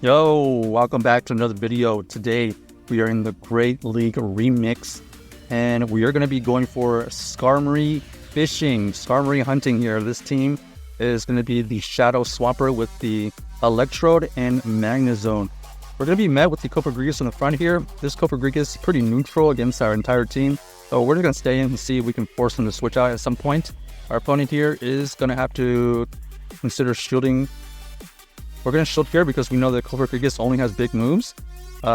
Yo, welcome back to another video. Today we are in the Great League Remix and we are going to be going for Skarmory fishing, Skarmory hunting here. This team is going to be the Shadow Swampert with the Electrode and Magnezone. We're going to be met with the Coppergrigus in the front here. This Coppergrigus is pretty neutral against our entire team, so we're just going to stay in and see if we can force him to switch out at some point. Our opponent here is going to have to consider shielding. We're going to shield here because we know that Coppergrigus only has big moves.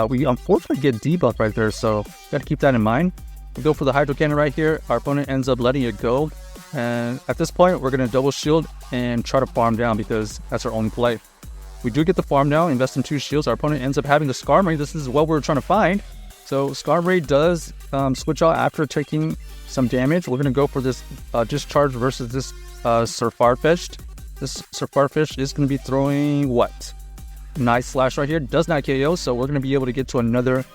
We unfortunately get debuffed right there, so got to keep that in mind. We go for the Hydro Cannon right here. Our opponent ends up letting it go. And at this point, we're going to double shield and try to farm down because that's our only play. We do get the farm down, invest in 2 shields. Our opponent ends up having the Skarmory. This is what we're trying to find. So Skarmory does switch out after taking some damage. We're going to go for this Discharge versus this Sir Farfetch'd. This Sir Farfetch'd is going to be throwing what? Nice Slash right here. Does not KO, so we're going to be able to get to another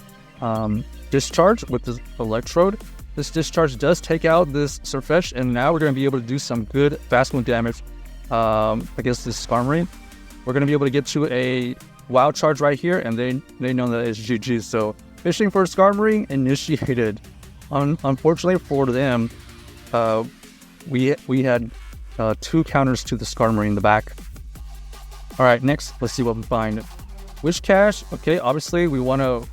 Discharge with this Electrode. This Discharge does take out this Sir Farfetch'd, and now we're going to be able to do some good fast move damage against this Skarmory. We're going to be able to get to a Wild Charge right here, and they know that it's GG. So fishing for Skarmory initiated. Unfortunately for them, we had 2 counters to the Skarmory in the back. Alright, next, let's see what we find. Wish Cache, okay, obviously we want to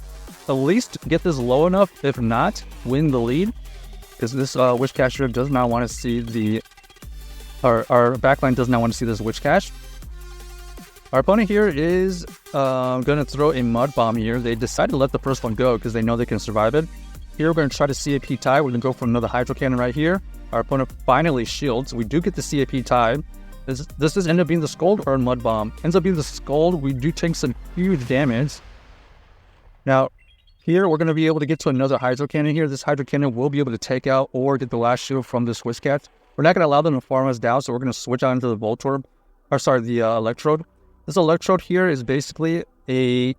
at least get this low enough, if not, win the lead. Because this Wish Cacher does not want to see the... Our backline does not want to see this Wish Cache. Our opponent here is going to throw a Mud Bomb here. They decided to let the first one go because they know they can survive it. Here we're going to try to CAP tie. We're going to go for another Hydro Cannon right here. Our opponent finally shields. We do get the CAP tie. This does end up being the Scold or Mud Bomb. Ends up being the Scold. We do take some huge damage. Now, here we're going to be able to get to another Hydro Cannon here. This Hydro Cannon will be able to take out or get the last shield from this Wish Cache. We're not going to allow them to farm us down, so we're going to switch on into the Voltorb. Or sorry, the Electrode. This Electrode here is basically a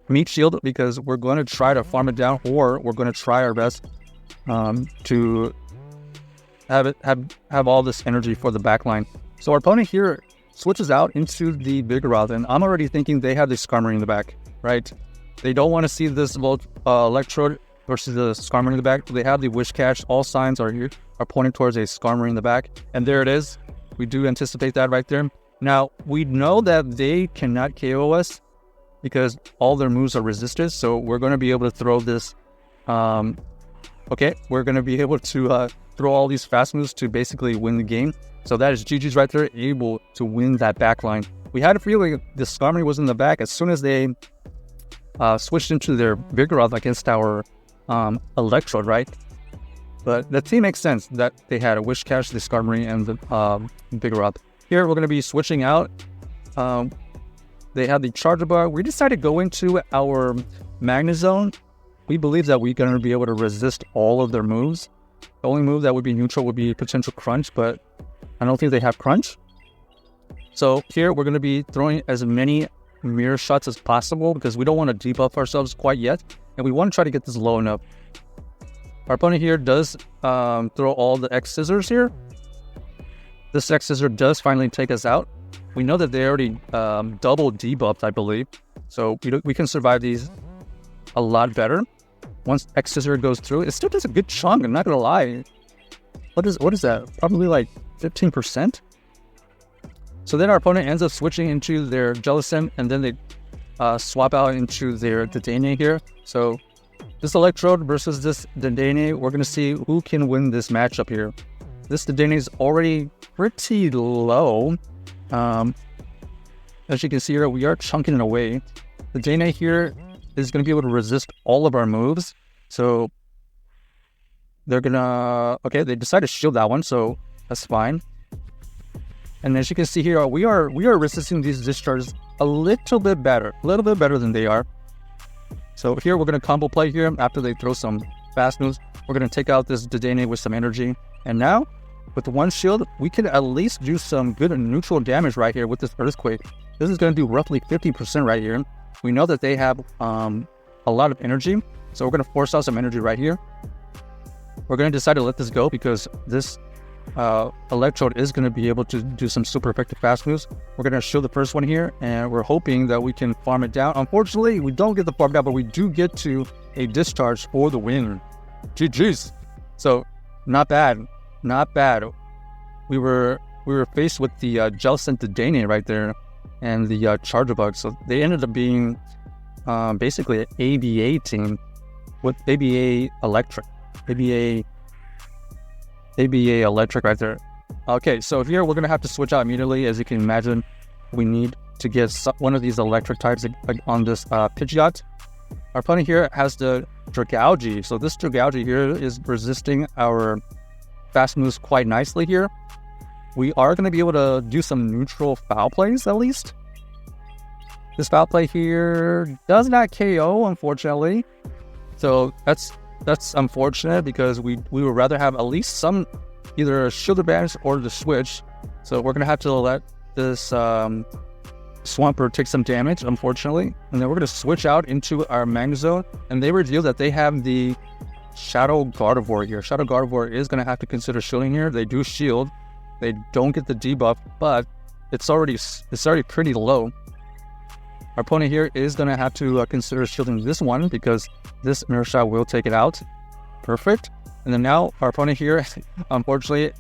meat shield because we're going to try to farm it down, or we're going to try our best to have all this energy for the backline. So our opponent here switches out into the Vigoroth, and I'm already thinking they have the Skarmory in the back, right? They don't want to see this Electrode versus the Skarmory in the back. They have the Wish Cache. All signs are pointing towards a Skarmory in the back, and there it is. We do anticipate that right there. Now, we know that they cannot KO us because all their moves are resisted, so we're going to be able to throw this... okay, we're going to be able to throw all these fast moves to basically win the game. So that is GG's right there, able to win that backline. We had a feeling the Skarmory was in the back as soon as they switched into their Vigoroth against our Electrode, right? But the team makes sense that they had a Wish Cache, the Skarmory, and the Vigoroth. Here, we're going to be switching out. They have the Charger Bar. We decided to go into our Magnezone. We believe that we're going to be able to resist all of their moves. The only move that would be neutral would be potential Crunch, but I don't think they have Crunch. So here, we're going to be throwing as many Mirror Shots as possible because we don't want to debuff ourselves quite yet, and we want to try to get this low enough. Our opponent here does throw all the X Scissors here. This X Scissor does finally take us out. We know that they already double debuffed, I believe. So we can survive these a lot better. Once X Scissor goes through, it still does a good chunk, I'm not going to lie. What is that? Probably like 15%? So then our opponent ends up switching into their Jellicent, and then they swap out into their Dedenne here. So... this Electrode versus this Dedenne, we're going to see who can win this matchup here. This Dedenne is already pretty low. As you can see here, we are chunking it away. The Dedenne here is going to be able to resist all of our moves. So they're going to... okay, they decided to shield that one, so that's fine. And as you can see here, we are resisting these discharges a little bit better than they are. So here we're going to combo play here after they throw some fast moves. We're going to take out this Dedenne with some energy. And now, with one shield, we can at least do some good and neutral damage right here with this Earthquake. This is going to do roughly 50% right here. We know that they have a lot of energy, so we're going to force out some energy right here. We're going to decide to let this go because this Electrode is going to be able to do some super effective fast moves. We're going to show the first one here, and we're hoping that we can farm it down. Unfortunately, we don't get the farm down, but we do get to a discharge for the win. GG's. So, not bad. Not bad. We were faced with the Jellicent Dane right there and the Charger Bug. So, they ended up being basically an ABA team with ABA Electric. ABA Electric right there. Okay, so here we're going to have to switch out immediately. As you can imagine, we need to get one of these electric types on this Pidgeot. Our opponent here has the Dragalge. So this Dragalge here is resisting our fast moves quite nicely here. We are going to be able to do some neutral foul plays at least. This foul play here does not KO, unfortunately. So that's unfortunate because we would rather have at least some either shield advantage or the switch. So we're gonna have to let this Swampert take some damage, unfortunately, and then we're gonna switch out into our Magnezone, and they reveal that they have the Shadow Gardevoir here. Shadow Gardevoir is gonna have to consider shielding here. They do shield, they don't get the debuff, but it's already pretty low. Our opponent here is going to have to consider shielding this one because this Mirror Shot will take it out. Perfect. And then now our opponent here, unfortunately,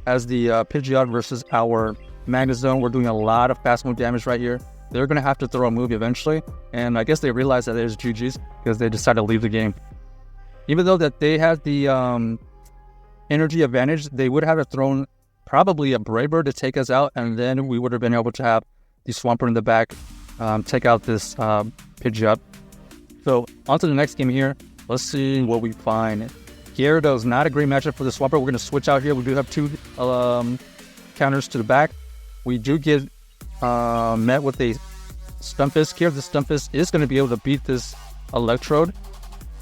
as the Pidgeot versus our Magnezone, we're doing a lot of fast move damage right here. They're going to have to throw a move eventually. And I guess they realized that there's GG's because they decided to leave the game. Even though that they had the energy advantage, they would have thrown probably a Brave Bird to take us out. And then we would have been able to have the Swampert in the back. Take out this Pidgeot. So on to the next game here. Let's see what we find. Gyarados, not a great matchup for the Swampert. We're going to switch out here. We do have two counters to the back. We do get met with a Stunfisk here. The Stunfisk is going to be able to beat this Electrode.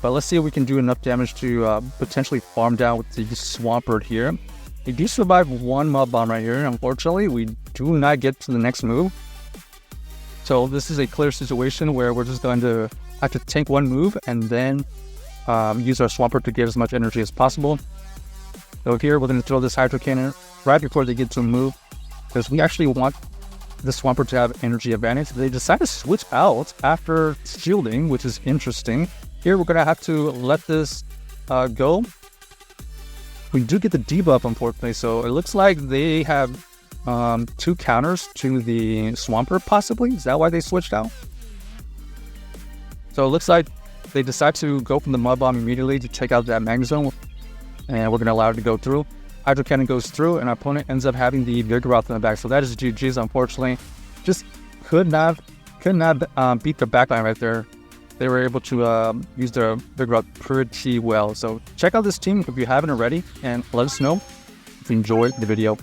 But let's see if we can do enough damage to potentially farm down with the Swampert here. We do survive one Mud Bomb right here. Unfortunately, we do not get to the next move. So this is a clear situation where we're just going to have to tank one move and then use our Swampert to get as much energy as possible. So here we're going to throw this Hydro Cannon right before they get to move because we actually want the Swampert to have energy advantage. They decide to switch out after shielding, which is interesting. Here we're going to have to let this go. We do get the debuff, unfortunately, so it looks like they have two counters to the Swampert, possibly. Is that why they switched out? So it looks like they decide to go from the Mud Bomb immediately to take out that Magnezone, and we're going to allow it to go through. Hydro Cannon goes through, and our opponent ends up having the Vigoroth in the back. So that is GG's, unfortunately. Just could not beat the backline right there. They were able to use their Vigoroth pretty well. So check out this team if you haven't already, and let us know if you enjoyed the video.